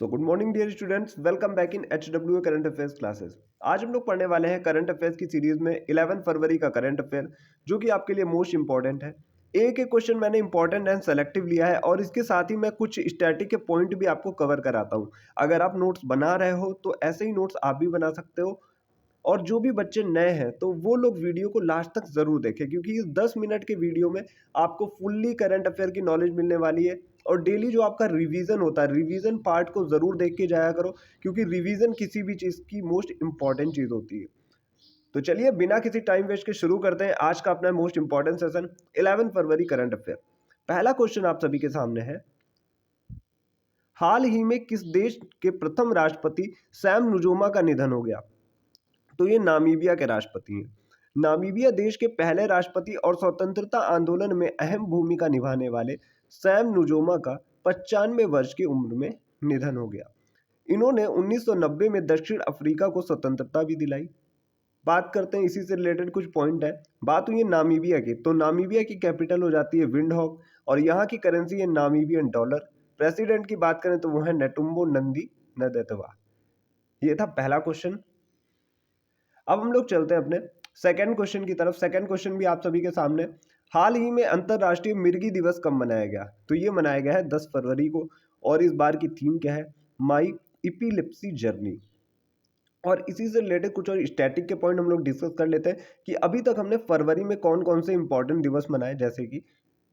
So good morning dear students, welcome back in HW current affairs classes. आज हम लोग पढ़ने वाले हैं करंट अफेयर्स की सीरीज में 11 फरवरी का करंट अफेयर, जो कि आपके लिए मोस्ट इंपॉर्टेंट है। एक एक क्वेश्चन मैंने इंपॉर्टेंट एंड सेलेक्टिव लिया है और इसके साथ ही मैं कुछ स्टैटिक के पॉइंट भी आपको कवर कराता हूँ। अगर आप नोट्स बना रहे हो तो ऐसे ही नोट्स आप भी बना सकते हो। और जो भी बच्चे नए हैं तो वो लोग वीडियो को लास्ट तक ज़रूर देखें, क्योंकि इस 10 मिनट के वीडियो में आपको फुल्ली करंट अफेयर की नॉलेज मिलने वाली है। और डेली जो आपका रिवीजन होता है, रिवीजन पार्ट को ज़रूर देख के जाया करो, क्योंकि रिवीजन किसी भी चीज़ की मोस्ट इंपॉर्टेंट चीज़ होती है। तो चलिए बिना किसी टाइम वेस्ट के शुरू करते हैं आज का अपना मोस्ट इंपॉर्टेंट सेशन 11 फरवरी करंट अफेयर। पहला क्वेश्चन आप सभी के सामने है, हाल ही में किस देश के प्रथम राष्ट्रपति सैम नुजोमा का निधन हो गया? तो ये नामीबिया के राष्ट्रपति हैं। नामीबिया देश के पहले राष्ट्रपति और स्वतंत्रता आंदोलन में अहम भूमिका निभाने वाले सैम नुजोमा का 95 वर्ष की उम्र में निधन हो गया। इन्होंने 1990 में दक्षिण अफ्रीका को स्वतंत्रता भी दिलाई। बात करते हैं इसी से रिलेटेड कुछ पॉइंट है। बात हुई है नामीबिया की, तो नामीबिया की कैपिटल हो जाती है विंडहॉक और यहाँ की करेंसी है नामीबियन डॉलर। प्रेसिडेंट की बात करें तो वो है नेटुम्बो नंदी नदेतवा। ये था पहला क्वेश्चन। अब हम लोग चलते हैं अपने सेकंड क्वेश्चन की तरफ। सेकंड क्वेश्चन भी आप सभी के सामने, हाल ही में अंतरराष्ट्रीय मिर्गी दिवस कब मनाया गया? तो ये मनाया गया है 10 फरवरी को और इस बार की थीम क्या है? माई इपिलिप्सी जर्नी। और इसी से रिलेटेड कुछ और स्टैटिक के पॉइंट हम लोग डिस्कस कर लेते हैं कि अभी तक हमने फरवरी में कौन कौन से इंपॉर्टेंट दिवस मनाए। जैसे कि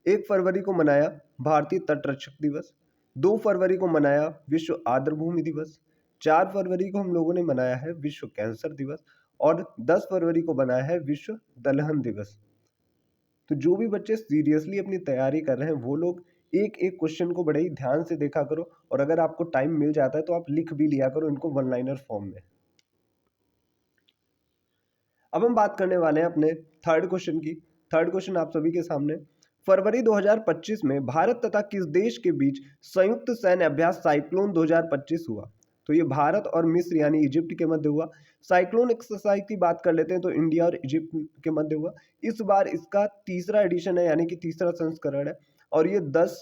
1 फरवरी को मनाया भारतीय तटरक्षक दिवस, 2 फरवरी को मनाया विश्व आर्द्रभूमि दिवस, 4 फरवरी को हम लोगों ने मनाया है विश्व कैंसर दिवस और 10 फरवरी को बनाया है विश्व दलहन दिवस। तो जो भी बच्चे सीरियसली अपनी तैयारी कर रहे हैं वो लोग एक एक क्वेश्चन को बड़े ही ध्यान से देखा करो, और अगर आपको टाइम मिल जाता है तो आप लिख भी लिया करो इनको वन लाइनर फॉर्म में। अब हम बात करने वाले हैं अपने थर्ड क्वेश्चन की। थर्ड क्वेश्चन आप सभी के सामने, फरवरी 2025 में भारत तथा किस देश के बीच संयुक्त सैन्य अभ्यास साइक्लोन 2025 हुआ? तो ये भारत और मिस्र यानी इजिप्ट के मध्य हुआ। साइक्लोन एक्सरसाइज की बात कर लेते हैं तो इंडिया और इजिप्ट के मध्य हुआ। इस बार इसका तीसरा एडिशन है, यानी कि तीसरा संस्करण है, और ये 10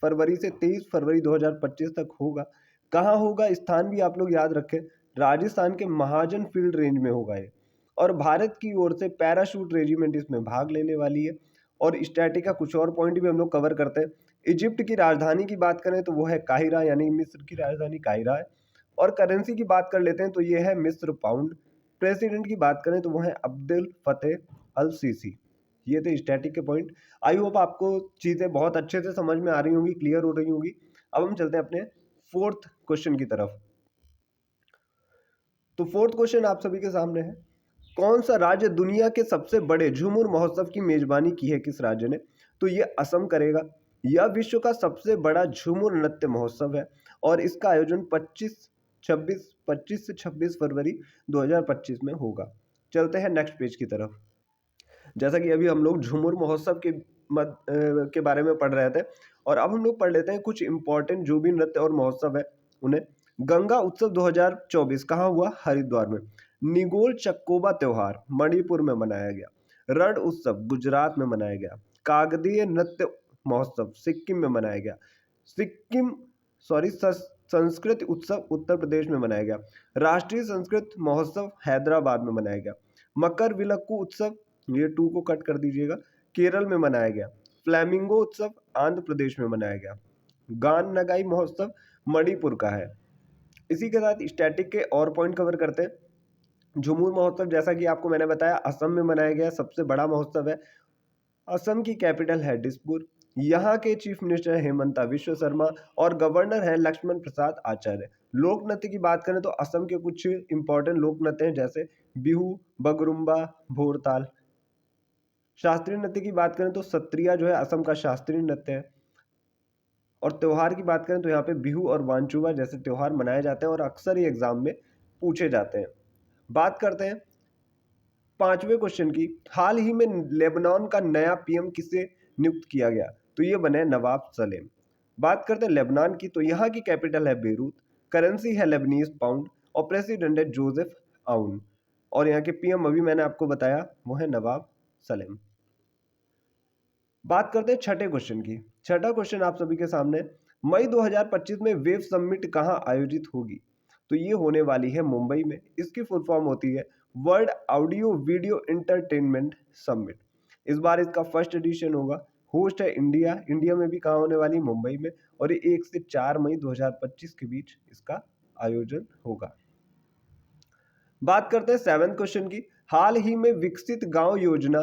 फरवरी से 23 फरवरी 2025 तक होगा। कहाँ होगा, स्थान भी आप लोग याद रखें, राजस्थान के महाजन फील्ड रेंज में होगा ये। और भारत की ओर से पैराशूट रेजिमेंट इसमें भाग लेने वाली है। और स्टैटिक का कुछ और पॉइंट भी हम लोग कवर करते हैं। इजिप्ट की राजधानी की बात करें तो वो है काहिरा, यानी मिस्र की राजधानी काहिरा है। और करेंसी की बात कर लेते हैं तो ये है मिस्र पाउंड। प्रेसिडेंट की बात करें तो वो है अब्दुल फतेह अल सीसी। ये थे स्टैटिक के पॉइंट। आई होप आपको चीज़ें बहुत अच्छे से समझ में आ रही होंगी, क्लियर हो रही होंगी। अब हम चलते हैं अपने फोर्थ क्वेश्चन की तरफ। तो फोर्थ क्वेश्चन आप सभी के सामने है, कौन सा राज्य दुनिया के सबसे बड़े झूमर महोत्सव की मेजबानी की है? किस राज्य ने? तो ये असम करेगा। यह विश्व का सबसे बड़ा झूमर नृत्य महोत्सव है और इसका आयोजन 25 से 26 फरवरी 2025 में होगा। चलते हैं नेक्स्ट पेज की तरफ। जैसा कि अभी हम लोग झूमर महोत्सव के बारे में पढ़ रहे थे, और अब हम लोग पढ़ लेते हैं कुछ इंपॉर्टेंट जो भी नृत्य और महोत्सव है उन्हें। गंगा उत्सव 2024 कहाँ हुआ? हरिद्वार में। निगोल चक्कोबा त्योहार मणिपुर में मनाया गया। रण उत्सव गुजरात में मनाया गया। कागदीय नृत्य महोत्सव सिक्किम में मनाया गया। सिक्किम संस्कृत उत्सव उत्तर प्रदेश में मनाया गया। राष्ट्रीय संस्कृत महोत्सव हैदराबाद में मनाया गया। मकर विलक्कू उत्सव, ये 2 को कट कर दीजिएगा, केरल में मनाया गया। फ्लैमिंगो उत्सव आंध्र प्रदेश में मनाया गया। गान नगाई महोत्सव मणिपुर का है। इसी के साथ स्टैटिक के और पॉइंट कवर करते हैं। झुमूर महोत्सव जैसा कि आपको मैंने बताया असम में मनाया गया, सबसे बड़ा महोत्सव है। असम की कैपिटल है दिसपुर। यहाँ के चीफ मिनिस्टर है हेमंता विश्व शर्मा और गवर्नर है लक्ष्मण प्रसाद आचार्य। लोक नृत्य की बात करें तो असम के कुछ इंपॉर्टेंट लोक नृत्य हैं, जैसे बिहू, बगरुम्बा, भोरताल। शास्त्रीय नृत्य की बात करें तो सत्रिया जो है असम का शास्त्रीय नृत्य है। और त्यौहार की बात करें तो यहाँ पे बिहू और वांचुवा जैसे त्यौहार मनाए जाते हैं और अक्सर ही एग्जाम में पूछे जाते हैं। बात करते हैं पांचवें क्वेश्चन की, हाल ही में लेबनान का नया पीएम किसे नियुक्त किया गया? तो ये बने नवाब सलेम। बात करते हैं लेबनान की, तो यहाँ की कैपिटल है बेरूत। करेंसी है लेबनीज पाउंड और प्रेसिडेंट है जोसेफ आउन। और यहाँ के पीएम अभी मैंने आपको बताया वो है नवाब सलेम। बात करते हैं छठे क्वेश्चन की। छठा क्वेश्चन आप सभी के सामने, मई 2025 में वेव समिट कहाँ आयोजित होगी? तो ये होने वाली है मुंबई में। इसकी फुल फॉर्म होती है world audio video entertainment summit. इस बार इसका फर्स्ट एडिशन होगा। होस्ट है इंडिया। इंडिया में भी कहाँ होने वाली? मुंबई में। और ये 1 से 4 मई 2025 के बीच इसका आयोजन होगा। बात करते हैं 7th क्वेश्चन की। हाल ही में विकसित गांव योजना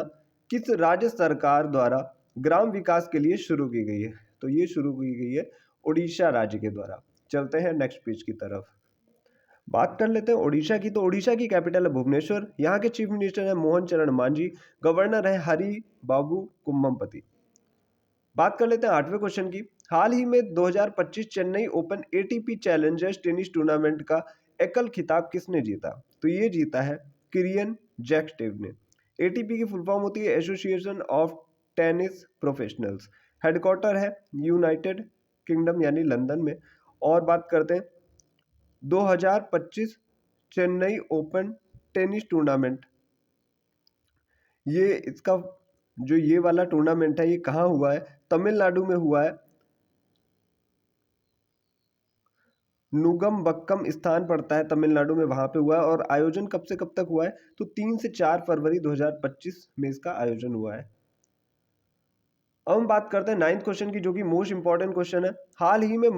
किस राज्य सरकार द्वारा ग्राम विकास के लिए शुरू की गई है? तो ये शुरू की गई है उड़ीसा राज्य के द्वारा। चलते हैं नेक्स्ट पेज की तरफ। बात कर लेते हैं उड़ीसा की। तो उड़ीसा की कैपिटल है भुवनेश्वर। यहाँ के चीफ मिनिस्टर है मोहन चरण मांझी। गवर्नर है हरि बाबू कुम्भमपति। बात कर लेते हैं 8वें क्वेश्चन की। हाल ही में 2025 Chennai open ATP Challengers tennis tournament का एकल खिताब किसने जीता? तो ये जीता है किरियन जैक्स्टेव ने। एटीपी की फुल फॉर्म होती है association of tennis professionals. Headquarter है यूनाइटेड किंगडम यानी लंदन में। और बात करते हैं 2025 चेन्नई ओपन टेनिस टूर्नामेंट, ये इसका जो ये वाला टूर्नामेंट है ये कहाँ हुआ है? तमिलनाडु में हुआ है। नुगमबक्कम स्थान पड़ता है तमिलनाडु में, वहां पे हुआ है। और आयोजन कब से कब तक हुआ है? तो 3 से 4 फरवरी 2025 में इसका आयोजन हुआ है। अब हम बात करते हैं 9th क्वेश्चन की, जो कि मोस्ट इंपॉर्टेंट क्वेश्चन है। हाल ही में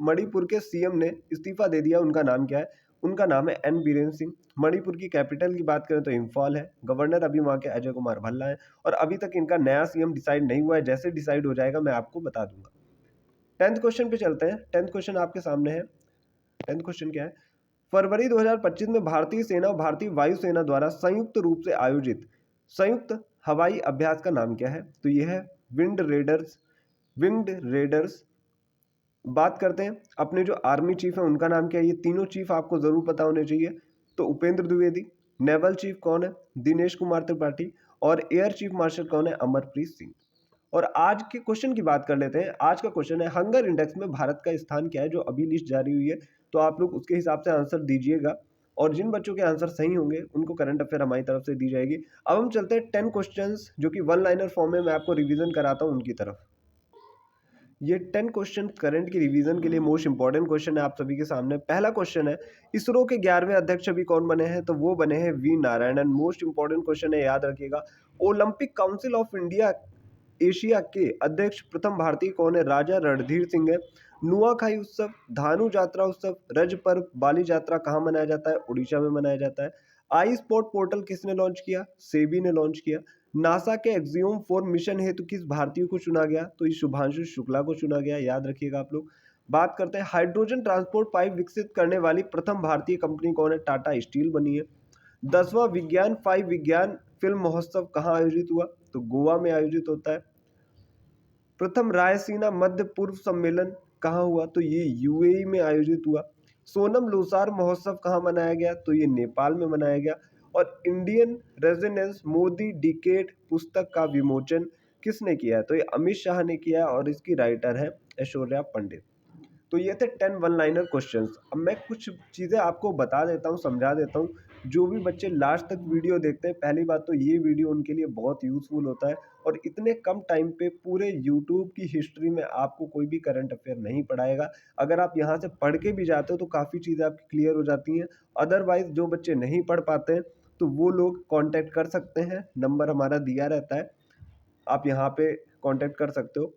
मणिपुर के सीएम ने इस्तीफा दे दिया। उनका नाम क्या है? उनका नाम है एन बीरेन सिंह। मणिपुर की कैपिटल की बात करें तो इम्फाल है। गवर्नर अभी वहां के अजय कुमार भल्ला है। और अभी तक इनका नया सीएम डिसाइड नहीं हुआ है। जैसे डिसाइड हो जाएगा मैं आपको बता दूंगा। 10th क्वेश्चन पे चलते हैं। 10th क्वेश्चन आपके सामने है। 10th क्वेश्चन क्या है? फरवरी 2025 में भारतीय सेना और भारतीय वायुसेना द्वारा संयुक्त रूप से आयोजित संयुक्त हवाई अभ्यास का नाम क्या है? तो यह है विंड रेडर्स। Wind readers. बात करते हैं अपने जो आर्मी चीफ है उनका नाम क्या है? ये तीनों चीफ आपको जरूर पता होने चाहिए। तो उपेंद्र द्विवेदी। नेवल चीफ कौन है? दिनेश कुमार त्रिपाठी। और एयर चीफ मार्शल कौन है? अमरप्रीत सिंह। और आज के क्वेश्चन की बात कर लेते हैं। आज का क्वेश्चन है हंगर इंडेक्स में भारत का स्थान क्या है? जो अभी लिस्ट जारी हुई है, तो आप लोग उसके हिसाब से आंसर दीजिएगा। और जिन बच्चों के आंसर सही होंगे उनको करंट अफेयर हमारी तरफ से दी जाएगी। अब हम चलते हैं 10 क्वेश्चंस जो कि वन लाइनर फॉर्म में मैं आपको रिवीजन कराता हूं उनकी तरफ। ये 10 क्वेश्चन करंट की रिवीजन के लिए मोस्ट इंपॉर्टेंट क्वेश्चन है आप सभी के सामने। पहला क्वेश्चन है इसरो के 11वें अध्यक्ष अभी कौन बने हैं? तो वो बने हैं V Narayanan. Most important question है, याद रखिएगा। Olympic council of India Asia के अध्यक्ष प्रथम भारतीय कौन है? राजा रणधीर सिंह है। नुआखाई उत्सव, धानु यात्रा उत्सव, रज पर्व, बाली यात्रा कहाँ मनाया जाता है? उड़ीसा में मनाया जाता है। आई स्पॉट पोर्टल किसने लॉन्च किया? सेबी ने लॉन्च किया। नासा के एक्सियोम 4 मिशन हेतु किस भारतीय को चुना गया? तो ये शुभांशु शुक्ला को चुना गया, याद रखिएगा आप लोग। बात करते हैं हाइड्रोजन ट्रांसपोर्ट पाइप विकसित करने वाली प्रथम भारतीय कंपनी कौन है? टाटा स्टील बनी है। 10वां विज्ञान 5 विज्ञान फिल्म महोत्सव कहाँ आयोजित हुआ? तो गोवा में आयोजित होता है। प्रथम रायसीना मध्य पूर्व सम्मेलन कहाँ हुआ? तो ये यूएई में आयोजित हुआ। सोनम लोसार महोत्सव कहाँ मनाया गया? तो ये नेपाल में मनाया गया। और इंडियन रेजिडेंस मोदी डिकेड पुस्तक का विमोचन किसने किया है? तो ये अमित शाह ने किया और इसकी राइटर है ऐश्वर्या पंडित। तो ये थे 10 वन लाइनर क्वेश्चंस। अब मैं कुछ चीज़ें आपको बता देता हूँ, समझा देता हूँ। जो भी बच्चे लास्ट तक वीडियो देखते हैं, पहली बात तो ये वीडियो उनके लिए बहुत यूज़फुल होता है। और इतने कम टाइम पे पूरे यूट्यूब की हिस्ट्री में आपको कोई भी करंट अफेयर नहीं पढ़ाएगा। अगर आप यहाँ से पढ़ के भी जाते हो तो काफ़ी चीज़ें आपकी क्लियर हो जाती हैं। अदरवाइज जो बच्चे नहीं पढ़ पाते हैं तो वो लोग कॉन्टैक्ट कर सकते हैं, नंबर हमारा दिया रहता है, आप यहाँ पे कॉन्टैक्ट कर सकते हो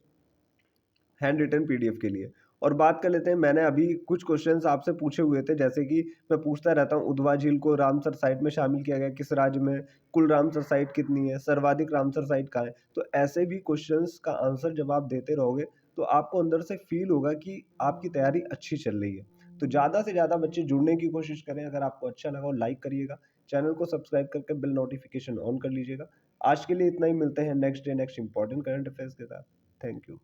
हैंड रिटन पीडीएफ के लिए। और बात कर लेते हैं, मैंने अभी कुछ क्वेश्चंस आपसे पूछे हुए थे, जैसे कि मैं पूछता रहता हूँ उधवा झील को रामसर साइट में शामिल किया गया किस राज्य में? कुल रामसर साइट कितनी है? सर्वाधिक रामसर साइट कहाँ है? तो ऐसे भी क्वेश्चंस का आंसर जब आप देते रहोगे तो आपको अंदर से फील होगा कि आपकी तैयारी अच्छी चल रही है। तो ज़्यादा से ज़्यादा बच्चे जुड़ने की कोशिश करें। अगर आपको अच्छा लगा हो लाइक करिएगा, चैनल को सब्सक्राइब करके बिल नोटिफिकेशन ऑन कर लीजिएगा। आज के लिए इतना ही, मिलते हैं next day next important current affairs के साथ। Thank you.